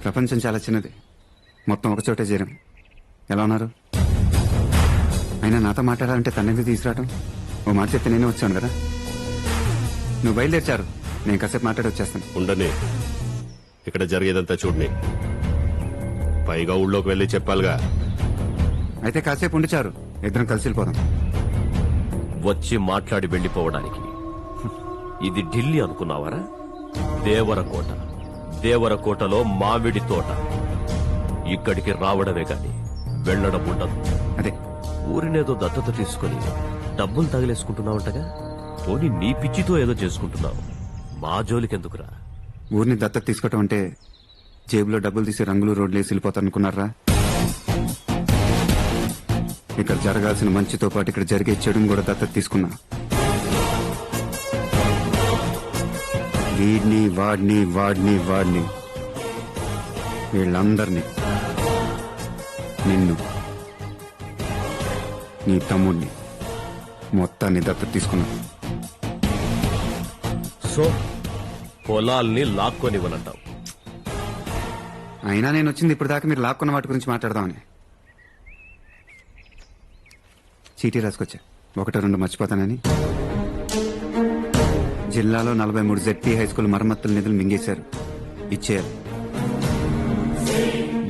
ప్రపంచం చాలా చిన్నది. మొత్తం ఒక చోటే చేరాం. ఎలా ఉన్నారు? అయినా నాతో మాట్లాడాలంటే తనకి తీసుకురావటం. ఓ మాట చెప్తే నేనే వచ్చాను కదా. నువ్వు బయలుదేర్చారు, నేను కాసేపు మాట్లాడి వచ్చేస్తాను. ఉండని, ఇక్కడ జరిగేదంతా చూడని. పైగా ఊళ్ళోకి వెళ్ళి చెప్పాలిగా. అయితే కాసేపు ఉండిచారు, ఇద్దరం కలిసి వెళ్ళిపోదాం. వచ్చి మాట్లాడి వెళ్లిపోవడానికి ఇది ఢిల్లీ అనుకున్నావరా? దేవరకోట. దేవరకోటలో మామిడి తోట. ఇక్కడికి రావడమే గాని వెళ్లడం ఉండదు. అదే ఊరినేదో దత్తత తీసుకుని డబ్బులు తగిలేసుకుంటున్నావుంటగా. పోనీ నీ పిచ్చితో ఏదో చేసుకుంటున్నావు. మా జోలికెందుకురా? ఊరిని దత్తత తీసుకోవటం అంటే జేబులో డబ్బులు తీసి రంగులు రోడ్లు వేసి వెళ్ళిపోతారనుకున్నారా? ఇక్కడ జరగాల్సిన మంచితో పాటు ఇక్కడ జరిగే చెడుని కూడా దత్తత తీసుకున్నా. వీడిని వాడిని వాడిని వాడిని వీళ్ళందరినీ, నిన్ను, నీ తమ్ముడిని, మొత్తాన్ని దత్తత తీసుకున్నా. సో పొలాల్ని లాక్కొనివ్వనంటావు? అయినా నేను వచ్చింది ఇప్పుడు దాకా మీరు లాక్కున్న వాటి గురించి మాట్లాడదామని. చీటీ రాసుకొచ్చా, 1-2 మర్చిపోతానని. జిల్లాలో 43 ZP హై స్కూల్ మరమ్మతుల నిధులు మింగేశారు, ఇచ్చేయాలి.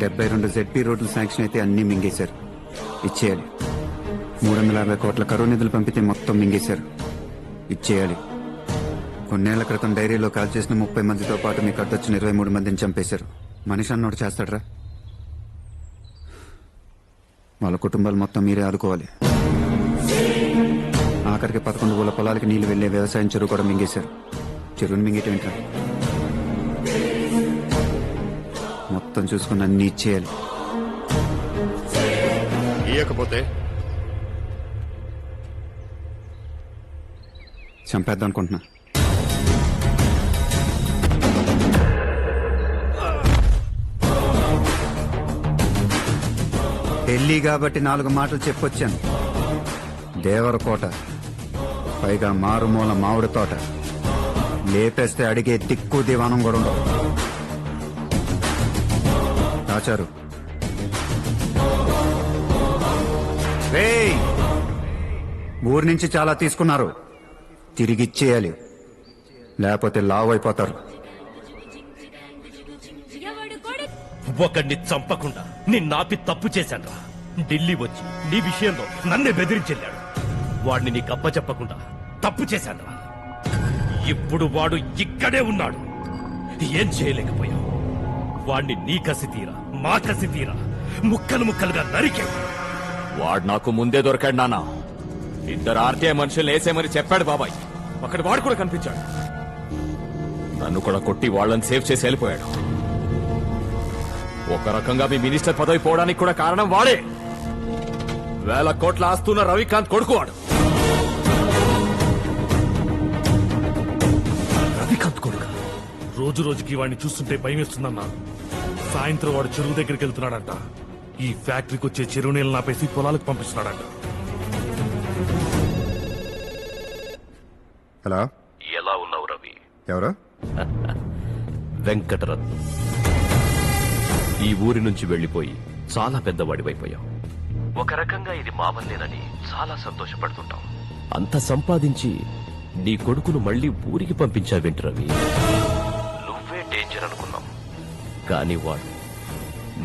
72 ZP రోడ్లు శాంక్షన్ అయితే అన్ని మింగేశారు, ఇచ్చేయాలి. 350 కోట్ల కరువు నిధులు పంపితే మొత్తం మింగేశారు, ఇచ్చేయాలి. కొన్నేళ్ల క్రితం డైరీలో కాల్ చేసిన 30 మందితో పాటు మీకు అడ్డొచ్చిన 23 మందిని చంపేశారు. మనిషి అన్నోడు చేస్తాడరా? వాళ్ళ కుటుంబాలు మొత్తం మీరే ఆదుకోవాలి. ఆఖరికి 11 ఊళ్ళ పొలాలకి నీళ్లు వెళ్లే వ్యవసాయం చెరువు కూడా మింగేశారు. చెరువుని మింగేయటం ఏంట్రా? మొత్తం చూసుకుని అన్ని ఇచ్చేయాలి. ఇయ్యకపోతే చంపేద్దాం అనుకుంటున్నా. ఢిల్లీ కాబట్టి 4 మాటలు చెప్పొచ్చాను. దేవరకోట, పైగా మారుమూల మామిడి తోట. లేపేస్తే అడిగే దిక్కు దివానం కూడా ఉండవు. దాచారు. రేయ్, ఊరి నుంచి చాలా తీసుకున్నారు, తిరిగిచ్చేయాలి, లేకపోతే లావు అయిపోతారు. ఒకడిని చంపకుండా నిన్నాపి తప్పు చేశాను. ఢిల్లీ వచ్చి నీ విషయంలో నన్నే బెదిరించెళ్ళాడు. వాడిని నీకు అప్పచెప్పకుండా తప్పు చేశాను. ఇప్పుడు వాడు ఇక్కడే ఉన్నాడు. ఏం చేయలేకపోయావు. వాడిని నీ కసి తీరా, మా కసి తీరా ముక్కలు ముక్కలుగా నరికే. వాడు నాకు ముందే దొరికాడు నాన్న. 2 ఆర్టీఐ మనుషులు వేసేమని చెప్పాడు బాబాయ్. అక్కడ వాడు కూడా కనిపించాడు. నన్ను కూడా కొట్టి వాళ్ళని సేవ్ చేసి వెళ్ళిపోయాడు. ఒక రకంగా మీ మినిస్టర్ పదవి పోవడానికి కూడా కారణం వాడే. 1000 కోట్ల ఆస్తున్న రవికాంత్ కొడుకు వాడు. రవికాంత్ కొడుకు రోజు రోజుకి వాడిని చూస్తుంటే భయం వేస్తుందన్నా. సాయంత్రం వాడు చెరువు దగ్గరికి వెళ్తున్నాడంట. ఈ ఫ్యాక్టరీకి వచ్చే చెరువు నీళ్ళు నాపేసి పొలాలకు పంపిస్తున్నాడంట. హలో, ఎలా ఉన్నావు రవి? ఎవరు? వెంకటరత్నం. ఈ ఊరి నుంచి వెళ్లిపోయి చాలా పెద్దవాడివైపోయావు. ఒక రకంగా ఇది మా వల్లేనని చాలా సంతోషపడుతుంటావు. అంత సంపాదించి నీ కొడుకును మళ్లీ ఊరికి పంపించావేంటి రవి? నువ్వే డేంజర్ అనుకున్నావు, కానీ వాడు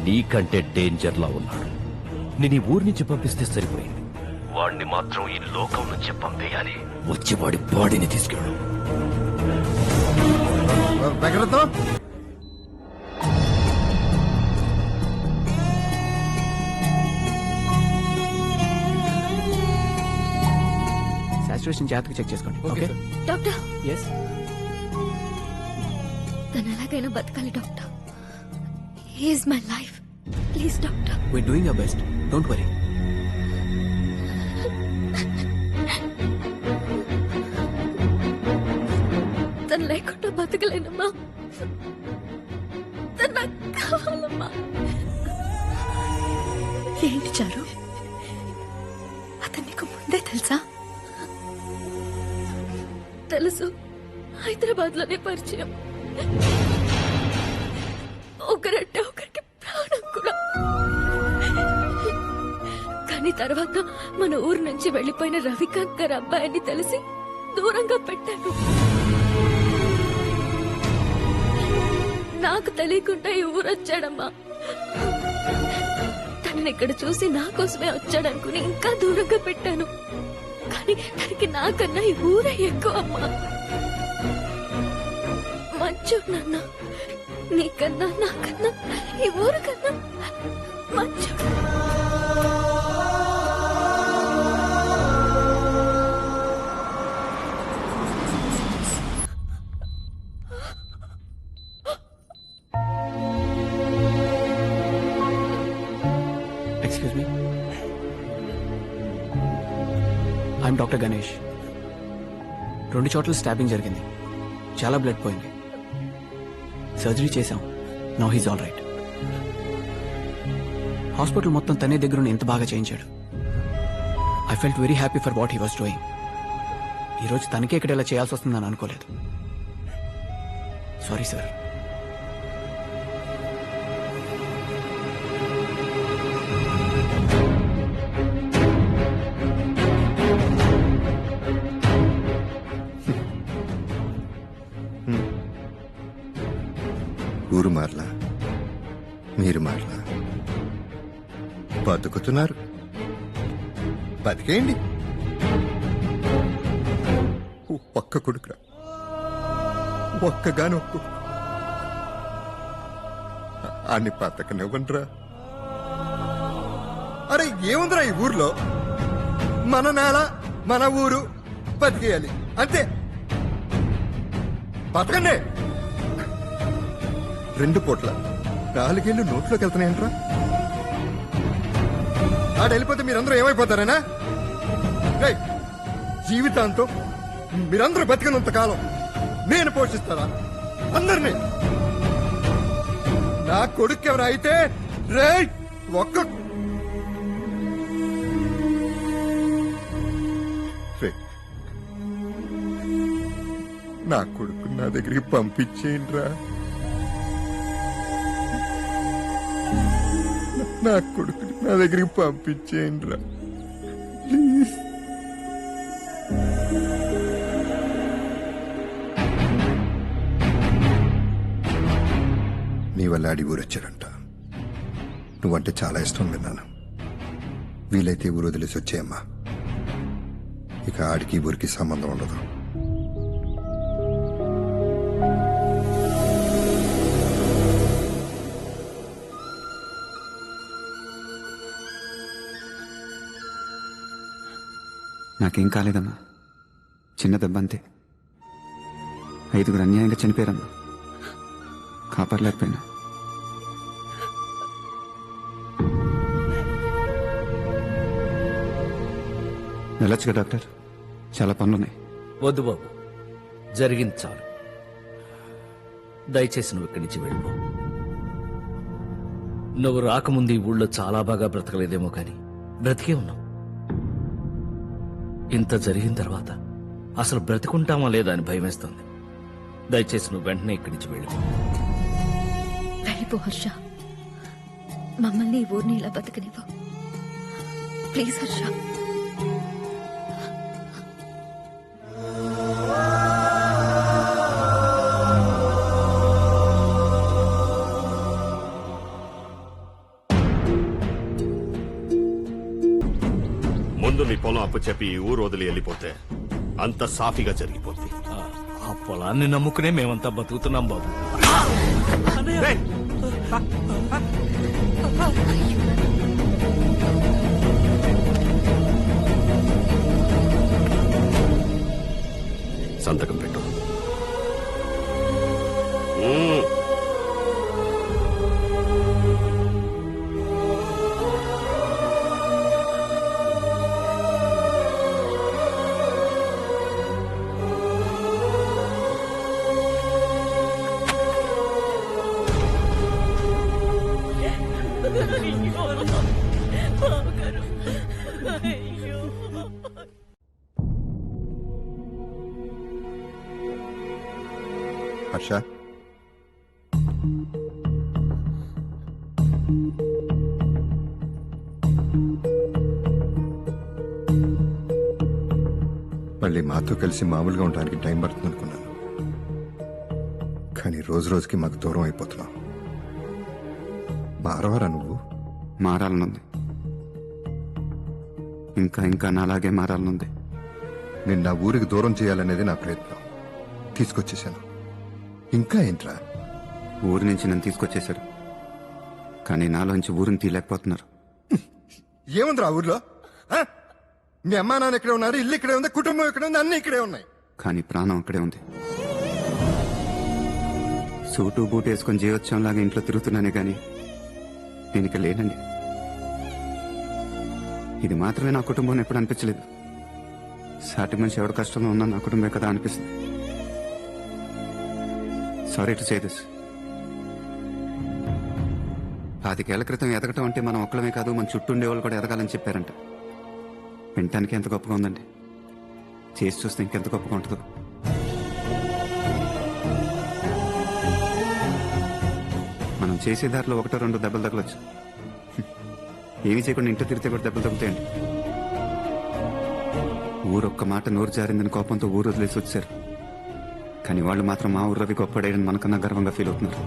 నీకంటే డేంజర్ లా ఉన్నాడు. నేను ఈ ఊరి నుంచి పంపిస్తే సరిపోయింది. వాడిని మాత్రం ఈ లోకం నుంచి పంపేయాలి. వచ్చి వాడి బాడీని తీసుకెళ్ళు. సాచురేషన్ జాగ్రత్తగా చెక్ చేసుకోండి. ఓకే డాక్టర్, ఎస్, తను ఎలాగైనా బతకాలి doctor. He is my life. Please doctor. We doing our best, don't worry. తను లేకుండా బతకలేనమ్మా. తను నాకు కావాలమ్మా. ఏంటి చారు, అతను నీకు ముందే తెలుసా? తెలుసు, హైదరాబాద్ లోనే పరిచయం. ఒకరంటే ఒకరికి ప్రాణం కూడా. కానీ తర్వాత మన ఊరు నుంచి వెళ్లిపోయిన రవికాంత్ గారి అబ్బాయిని తెలిసి దూరంగా పెట్టాను. నాకు తెలియకుండా ఈ ఊరు వచ్చాడమ్మా. తనని ఇక్కడ చూసి నా కోసమే వచ్చాడనుకుని ఇంకా దూరంగా పెట్టాను. కానీ తనకి నాకన్నా ఈ ఊరే ఎక్కువ అమ్మా. మంచోడు నాన్న, నీకన్నా నాకన్నా ఈ ఊరు కన్నా మంచోడు. Excuse me, I'm doctor Ganesh. 2 చోట్ల స్టాబింగ్ జరిగింది, చాలా బ్లడ్ పోయింది. సర్జరీ చేశాం, now he's all right. Hospital మొత్తం తనే దగ్గరుండి ఎంత బాగా చేయించాడు. I felt very happy for what he was doing. ఈరోజు తనకే ఇక్కడ ఇలా చేయాల్సి వస్తుందని అనుకోలేదు. Sorry sir. ఊరు మారలా, మీరు మారలా. బతుకుతున్నారు, బతికేయండి. ఒక్క కొడుకురా, ఒక్కగాని ఒక్క అన్ని బతకనివ్వండిరా. అరే ఏముందిరా ఈ ఊర్లో? మన నేల, మన ఊరు, బతికేయాలి అంతే. బతకండి. 2 పూట్ల 4 ఏళ్ళు నోట్లోకి వెళ్తున్నాయంట్రా. ఆడ వెళ్ళిపోతే మీరందరూ ఏమైపోతారేనా? జీవితాంతం మీరందరూ బతికినంత కాలం నేను పోషిస్తారా అందరినీ? నా కొడుకు ఎవరు అయితే రే ఒక్క నా కొడుకు నా దగ్గరికి పంపించేయండిరా. నా కొడుకుని నా దగ్గరికి పంపించేయండిరా ప్లీజ్. నీ వల్ల ఆడి ఊరు వచ్చారంట. నువ్వంటే చాలా ఇష్టం విన్నాను. వీలైతే ఊరు వదిలేసి వచ్చేయమ్మా. ఇక ఆడికి ఊరికి సంబంధం ఉండదు. నాకేం కాలేదమ్మా, చిన్న దెబ్బ అంతే. 5 అన్యాయంగా చనిపోయారమ్మా, కాపాడలేకపోయినా. వెళ్ళొచ్చుగా డాక్టర్, చాలా పనులున్నాయి. వద్దు బాబు, జరిగింది చాలు. దయచేసి నువ్వు ఇక్కడి నుంచి వెళ్ళిపో. నువ్వు రాకముందు ఈ ఊళ్ళో చాలా బాగా బ్రతకలేదేమో కానీ బ్రతికే ఉన్నావు. ఇంత జరిగిన తర్వాత అసలు బ్రతికుంటామా లేదా అని భయమేస్తుంది. దయచేసి నువ్వు వెంటనే ఇక్కడి నుంచి వెళ్ళిపో. వెళ్ళిపో హర్ష, మమ్మల్ని ఈ ఊరిని ఇలా బతకనివ్వు ప్లీజ్ హర్ష. ముందు నీ పొలం అప్పు చెప్పి ఈ ఊరు వదిలి వెళ్ళిపోతే అంత సాఫీగా జరిగిపోద్ది. ఆ పొలాన్ని నమ్ముకునే మేమంతా బతుకుతున్నాం బాబు. సంతకం పెట్టు. హర్ష మళ్ళీ మాతో కలిసి మామూలుగా ఉండడానికి టైం పడుతుంది అనుకున్నాను. కానీ రోజు రోజుకి మాకు దూరం అయిపోతున్నావు. మారవరా నువ్వు? మారాలనుంది, ఇంకా ఇంకా నాలాగే మారాలనుంది. నేను నా ఊరికి దూరం చేయాలనేది నా ప్రయత్నం. తీసుకొచ్చేసాను. ఇంకా ఏంట్రా? ఊరి నుంచి నన్ను తీసుకొచ్చేశారు, కానీ నాలోంచి ఊరిని తీయలేకపోతున్నారు. ఏముందిరా ఊర్లో? ఆ? మీ అమ్మా నాన్న ఇక్కడే ఉన్నారు, ఇల్లు ఇక్కడే ఉంది, కుటుంబం ఇక్కడే ఉంది, అన్ని ఇక్కడే ఉన్నాయి. కానీ ప్రాణం అక్కడే ఉంది. సూటు బూటు వేసుకొని జీవోత్సవంలాగా ఇంట్లో తిరుగుతున్నానే గాని నేను ఇక లేనండి. ఇది మాత్రమే నా కుటుంబం ఎప్పుడు అనిపించలేదు. సాటి మనిషి ఎవడు కష్టంలో ఉన్నా నా కుటుంబమే కదా అనిపిస్తుంది. Sorry to say this. 5 ఏళ్ల క్రితం ఎదగటం అంటే మనం ఒక్కలమే కాదు, మన చుట్టూ ఉండేవాళ్ళు కూడా ఎదగాలని చెప్పారంట. వినటానికి ఎంత గొప్పగా ఉందండి, చేసి చూస్తే ఇంకెంత గొప్పగా ఉంటుందో. మనం చేసే దారిలో 1-2 దెబ్బలు తగలొచ్చు. ఏమీ చేయకుండా ఇంట్లో తిరిగితే కూడా దెబ్బలు తగ్గుతాయండి. ఊరొక్క మాట నోరు జారిందని కోపంతో ఊరు వదిలేసి వచ్చారు, కానీ వాళ్ళు మాత్రం మా ఊరు రవి గొప్పడేయని మనకన్నా గర్వంగా ఫీల్ అవుతున్నారు.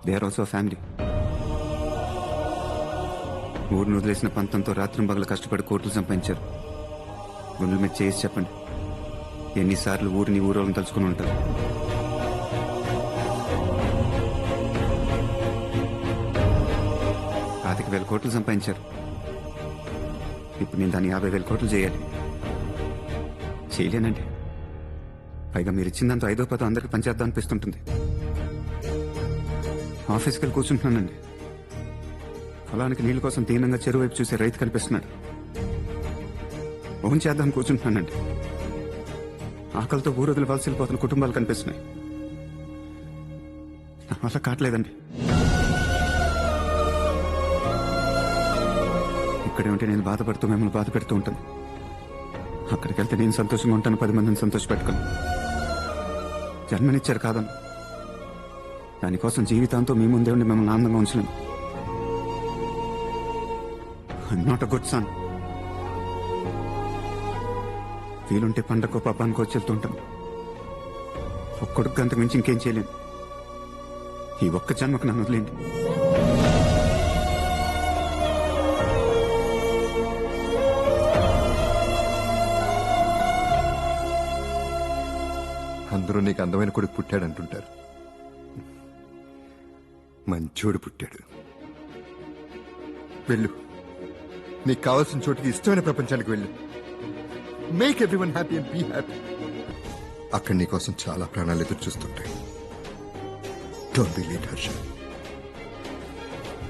They are also family. ఊరిని వదిలేసిన పంతంతో రాత్రింబగలు కష్టపడి కోట్లు సంపాదించారు. గుండెల మీద చేసి చెప్పండి, ఎన్నిసార్లు ఊరిని ఊరోళ్ళని తలుచుకుని ఉంటారు. పాతిక 1,000 కోట్లు సంపాదించారు. ఇప్పుడు నేను దాన్ని 50,000 కోట్లు చేయాలి. చేయలేనండి. పైగా మీరు ఇచ్చిందంతా 5-10 అందరికి పనిచేద్దాం అనిపిస్తుంటుంది. ఆఫీస్కి వెళ్ళి కూర్చుంటున్నానండి, పొలానికి నీళ్ళ కోసం దీనంగా చెరువు వైపు చూసే రైతు కనిపిస్తున్నాడు. ఓన్ చేద్దాం కూర్చుంటున్నానండి, ఆకలితో ఊరు వదిలివలసి వెళ్ళిపోతున్న కుటుంబాలు కనిపిస్తున్నాయి. నా వల్ల కావట్లేదండి. ఇక్కడే ఉంటే నేను బాధపడుతూ మిమ్మల్ని బాధ పెడుతూ ఉంటాను. అక్కడికి వెళ్తే నేను సంతోషంగా ఉంటాను, 10 మందిని సంతోష పెట్టుకోను. జన్మనిచ్చారు కాదను, దానికోసం జీవితాంతో మీ ముందే ఉండి మిమ్మల్ని ఆనందంగా ఉంచలేను. I'm not a good son. వీలుంటే పండగకో పబ్బానికో వచ్చి వెళ్తుంటాను. ఒక్కడికి అంతకు మించి ఇంకేం చేయలేను. ఈ ఒక్క జన్మకు నన్ను వదిలేండి. అందరూ నీకు అందమైన కొడుకు పుట్టాడంటుంటారు. మంచోడు పుట్టాడు. వెళ్ళు, నీకు కావాల్సిన చోటుకి, ఇష్టమైన ప్రపంచానికి వెళ్ళు. Make everyone happy and be happy. అక్కడ నీ కోసం చాలా ప్రాణాలు ఎదురు చూస్తుంటాయి. Don't be late Harsha.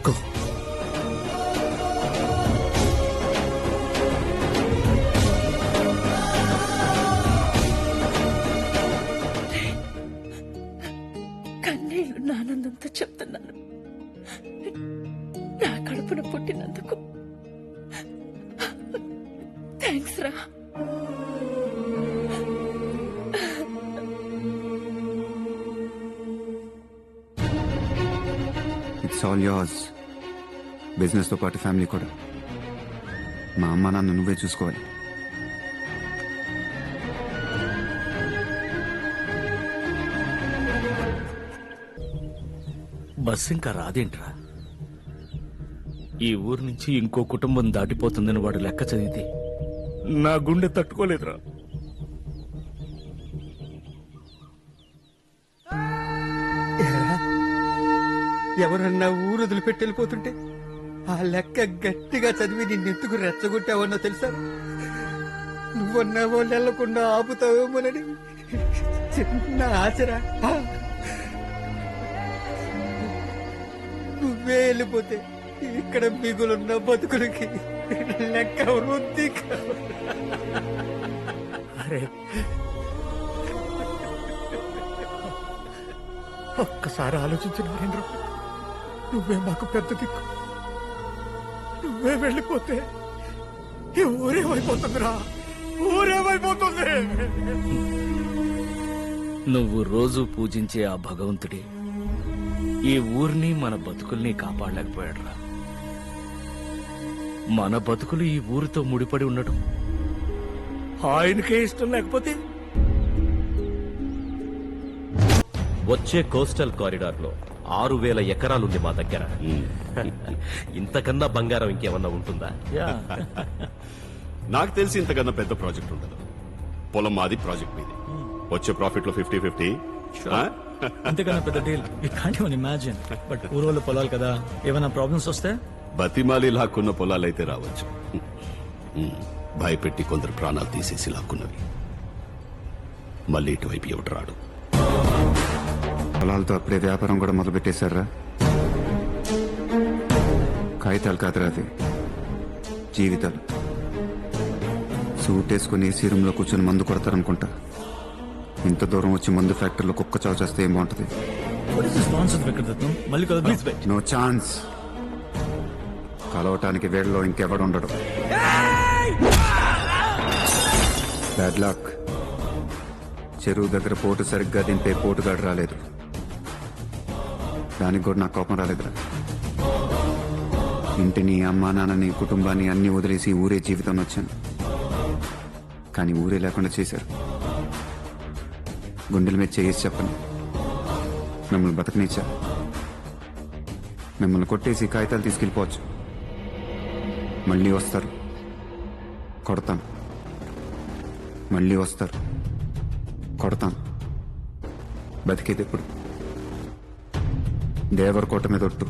Go. కన్నీళ్లు ఆనందంతో చెప్తున్నాను. నా కడుపున పుట్టినందుకు థ్యాంక్స్ రా. It's all yours. బిజినెస్ తో పాటు ఫ్యామిలీ కూడా. మా అమ్మ నాన్న నువ్వే చూసుకోవాలి. బస్సు ఇంకా రాదేంట్రా? ఈ ఊరు నుంచి ఇంకో కుటుంబం దాటిపోతుందని వాడు లెక్క చదివితే నా గుండె తట్టుకోలేదురా. ఎవరన్నా ఊరు వదిలిపెట్టి వెళ్ళిపోతుంటే ఆ లెక్క గట్టిగా చదివి నిన్నెత్తుకు రెచ్చగొట్టావన్నో తెలుసా? నువ్వన్నా వాళ్ళు వెళ్లకుండా ఆపుతావేమోనని చిన్న ఆశరా. నువ్వే వెళ్ళిపోతే ఇక్కడ మిగులున్న బతుకులకి లెక్క వృద్ధి. అరే ఒక్కసారి ఆలోచించిన నరేంద్ర, నువ్వే మాకు పెద్ద దిక్కు. నువ్వే వెళ్ళిపోతే ఈ ఊరేమైపోతుందిరా, ఊరేమైపోతుంది. నువ్వు రోజు పూజించే ఆ భగవంతుడే ఈ ఊరిని మన బతుకుల్ని కాపాడలేకపోయాడురా. మన బతుకులు ఈ ఊరితో ముడిపడి ఉండటం ఆయనకే ఇష్టం లేకపోతే వచ్చే కోస్టల్ కారిడార్ లో 6,000 ఎకరాలుంది మా దగ్గర. ఇంతకన్నా బంగారం ఇంకేమన్నా ఉంటుందా? నాకు తెలిసి ఇంతకన్నా పెద్ద ప్రాజెక్ట్ ఉండదు. పొలం మాది, ప్రాజెక్ట్ మీది. వచ్చే ప్రాఫిట్ లో 50-50. అంతేకన్నా పెద్ద deal you can't even imagine. But ఊరోళ్ళ పొలాలు కదా, ఏమైనా ప్రాబ్లమ్స్ వస్తే బతిమాలి లాక్కున్న పొలాలైతే రావచ్చు. భయపెట్టి కొందరు ప్రాణాలు తీసేసి లాక్కున్నవి. మళ్ళీ ఇటువైపు ఎవడు రాడు. పొలాలతో అప్పుడే వ్యాపారం కూడా మొదలు పెట్టేశారా? కాగితాలు కాదురా అది, జీవితాలు. సూట్ వేసుకుని ఏసీ రూమ్ లో కూర్చొని మందు కొడతారనుకుంటా. ఇంత దూరం వచ్చి మందు ఫ్యాక్టరీలో కుక్క చావు చేస్తే ఏం బాగుంటది? మళ్ళీ కదా నో ఛాన్స్. కలవటానికి వేళ్ళలో ఇంకెవడుండడు. Bad luck. చెరువు దగ్గర పోటు సరిగ్గా దింపే పోటుగాడు రాలేదు. దానికి కూడా నాకు కోపం రాలేదురా. ఇంటిని, అమ్మా నాన్నని, కుటుంబాన్ని అన్ని వదిలేసి ఊరే జీవితం వచ్చాను. కానీ ఊరే లేకుండా చేశారు. గుండెల మీద చేసి చెప్పను, మిమ్మల్ని బతకనిచ్చా. మిమ్మల్ని కొట్టేసి కాగితాలు తీసుకెళ్ళిపోవచ్చు. మళ్ళీ వస్తారు, కొడతాను. మళ్ళీ వస్తారు, కొడతాను. బతికేది ఎప్పుడు? దేవరకోట మీద ఒట్టు.